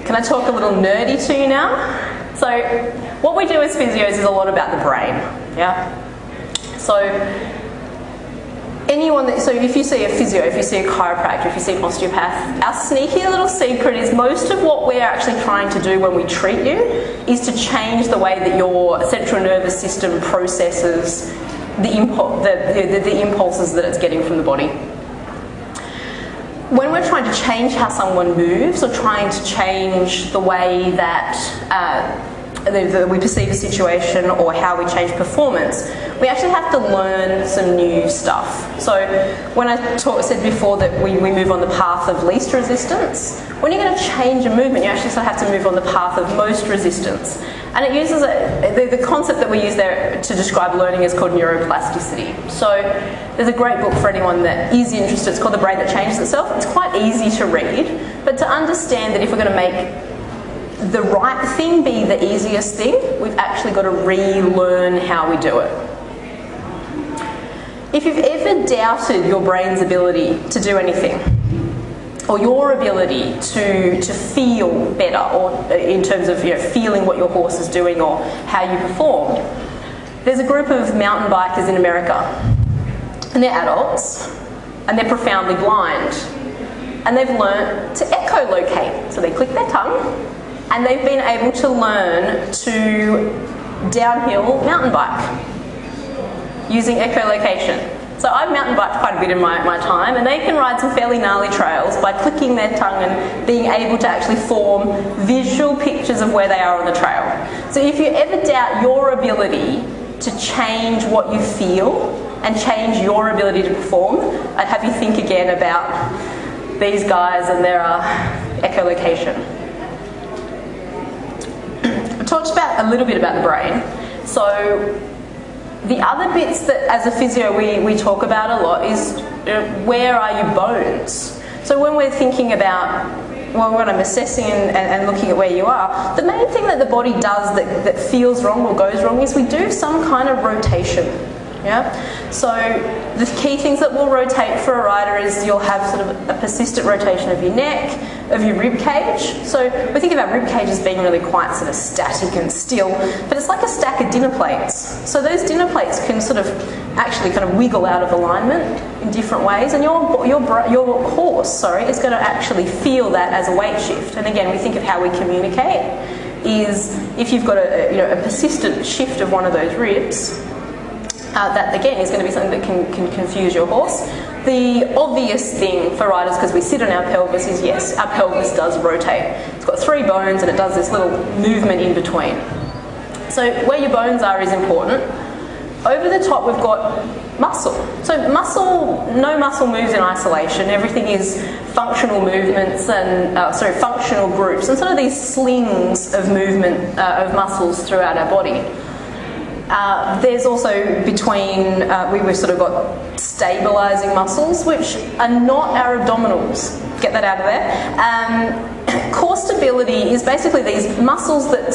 Can I talk a little nerdy to you now? So what we do as physios is a lot about the brain, yeah? So if you see a physio, if you see a chiropractor, if you see an osteopath, our sneaky little secret is most of what we're actually trying to do when we treat you is to change the way that your central nervous system processes the impulses that it's getting from the body. When we're trying to change how someone moves or trying to change the way that we perceive a situation or how we change performance, we actually have to learn some new stuff. So when I said before that we move on the path of least resistance, when you're going to change a movement, you actually sort of have to move on the path of most resistance. And it uses the concept that we use there to describe learning is called neuroplasticity. So there's a great book for anyone that is interested. It's called The Brain That Changes Itself. It's quite easy to read, but to understand that if we're going to make the right thing be the easiest thing, we've actually got to relearn how we do it. If you've ever doubted your brain's ability to do anything, or your ability to feel better, or in terms of feeling what your horse is doing or how you perform, there's a group of mountain bikers in America, and they're adults, and they're profoundly blind, and they've learnt to echolocate. So they click their tongue, and they've been able to learn to downhill mountain bike using echolocation. So I've mountain biked quite a bit in my time, and they can ride some fairly gnarly trails by clicking their tongue and being able to actually form visual pictures of where they are on the trail. So if you ever doubt your ability to change what you feel and change your ability to perform, I'd have you think again about these guys and their echolocation. I talked a little bit about the brain. So the other bits that as a physio we talk about a lot is where are your bones? So when we're thinking about, when I'm assessing and looking at where you are, the main thing that the body does that feels wrong or goes wrong is we do some kind of rotation. Yeah? So the key things that will rotate for a rider is you'll have sort of a persistent rotation of your neck, of your rib cage. So we think about rib cage as being really quite sort of static and still, but it's like a stack of dinner plates. So those dinner plates can sort of actually kind of wiggle out of alignment in different ways, and your horse, is going to actually feel that as a weight shift. And again, we think of how we communicate is if you've got a persistent shift of one of those ribs, that again is going to be something that can confuse your horse. The obvious thing for riders, because we sit on our pelvis, is yes, our pelvis does rotate. It's got 3 bones and it does this little movement in between. So where your bones are is important. Over the top we've got muscle. So no muscle moves in isolation. Everything is functional movements and, functional groups, and sort of these slings of movement of muscles throughout our body. There's also we've sort of got stabilising muscles, which are not our abdominals. Get that out of there. Core stability is basically these muscles that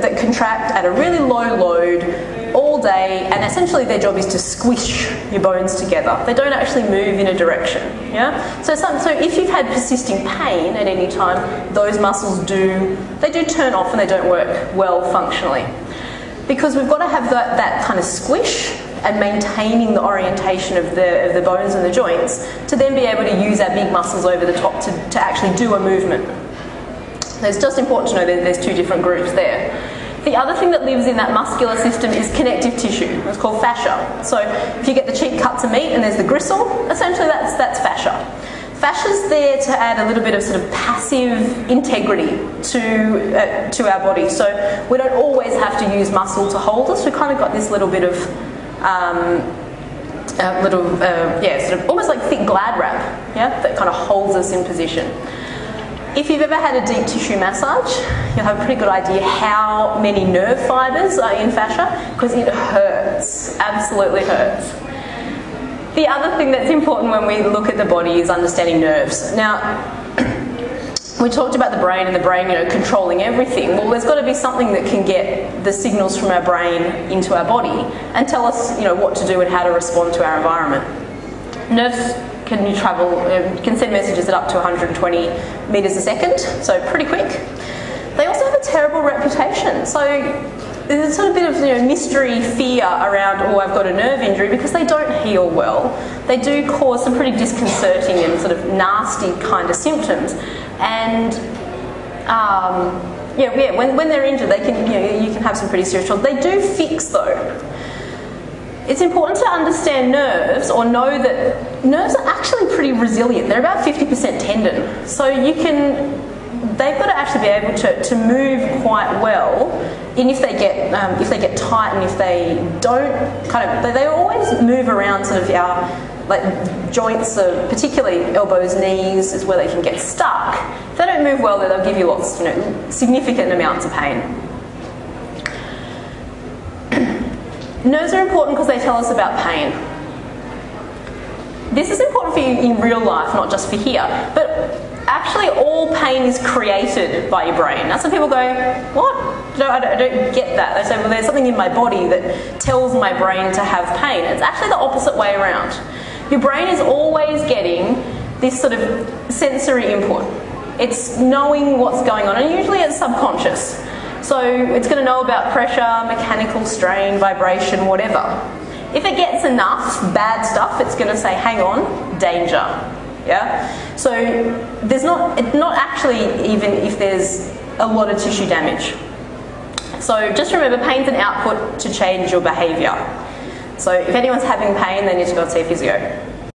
that contract at a really low load all day, and essentially their job is to squish your bones together. They don't actually move in a direction. Yeah. So if you've had persisting pain at any time, those muscles do turn off and they don't work well functionally. Because we've got to have that kind of squish and maintaining the orientation of the bones and the joints to then be able to use our big muscles over the top to actually do a movement. It's just important to know that there's 2 different groups there. The other thing that lives in that muscular system is connective tissue. It's called fascia. So if you get the cheap cuts of meat and there's the gristle, essentially that's fascia. Fascia's there to add a little bit of sort of passive integrity to our body. So we don't always have to use muscle to hold us. We've kind of got this little bit of, sort of almost like thick glad wrap, yeah, that kind of holds us in position. If you've ever had a deep tissue massage, you'll have a pretty good idea how many nerve fibres are in fascia, because it hurts, absolutely hurts. The other thing that's important when we look at the body is understanding nerves. Now, we talked about the brain and the brain, controlling everything. Well, there's got to be something that can get the signals from our brain into our body and tell us, what to do and how to respond to our environment. Nerves can travel, can send messages at up to 120 metres a second, so pretty quick. They also have a terrible reputation. So there's sort of a bit of mystery, fear around, oh, I've got a nerve injury, because they don't heal well. They do cause some pretty disconcerting and sort of nasty kind of symptoms. And when they're injured, they can, you can have some pretty serious trouble. They do fix though. It's important to understand nerves, or know that nerves are actually pretty resilient. They're about 50% tendon. So they've got to actually be able to move quite well. And if they get tight, and if they don't they always move around sort of our joints, particularly elbows, knees is where they can get stuck. If they don't move well, they'll give you lots, significant amounts of pain. Nerves are important because they tell us about pain. This is important for you in real life, not just for here. But actually, all pain is created by your brain. Now, some people go, what? I don't get that. They say, well, there's something in my body that tells my brain to have pain. It's actually the opposite way around. Your brain is always getting this sort of sensory input. It's knowing what's going on, and usually it's subconscious. So it's going to know about pressure, mechanical strain, vibration, whatever. If it gets enough bad stuff, it's going to say, hang on, danger. Yeah? So there's not actually even if there's a lot of tissue damage. So just remember, pain's an output to change your behaviour. So if anyone's having pain, they need to go and see a physio.